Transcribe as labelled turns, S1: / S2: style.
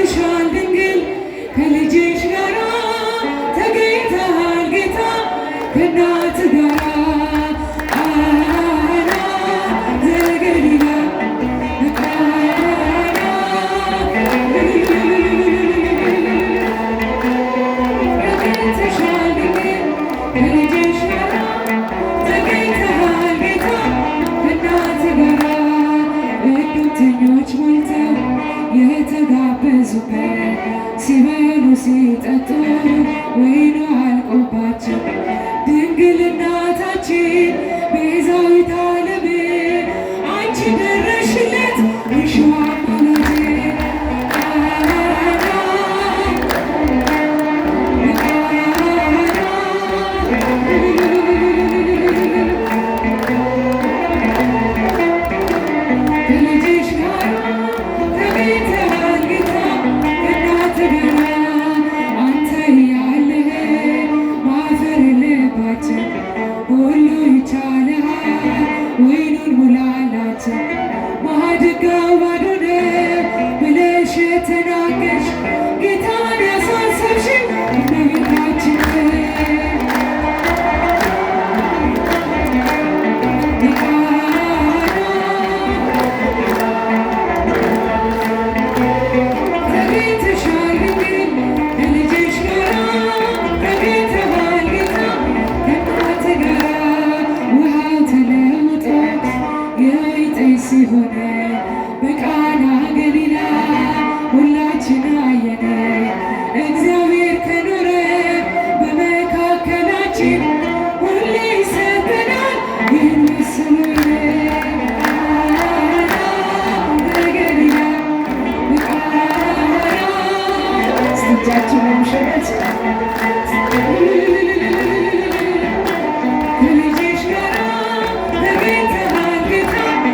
S1: ተገኝተሻል ድንግል ከልጅሽ ጋራ ተገኝተሃል ጌታ ከእናት ጋራ የተጋበዙበት ሲበሉ ሲጠጡ ወይኑ አልቆባቸው ድንግል እናታችን ቤዛዊተ ዓለም አንቺ ደረሽለት እሾህ ሁሉ ይቻልሃል ወይኑን ሙላላቸው ማድጋው ባዶ ነው ብለሽ የተናገርሽ ጌታን ያሳሰብሽ እመቤታችን ተገኝተሻል ድንግል ከልጅሽ ጋራ ተገኝተሃል ጌታ ከእናት ጋራ ውሃው ተለውጦ የወይን ጠጅ ሲሆን በቃና ገሊላ ሁላችን አየን። እግዚአብሔር ከኖረ በመካከላችን ሁሌ ይሰጠናል ይህን ምስሉን በገሊላ በቃና እጃችን ለምሸነት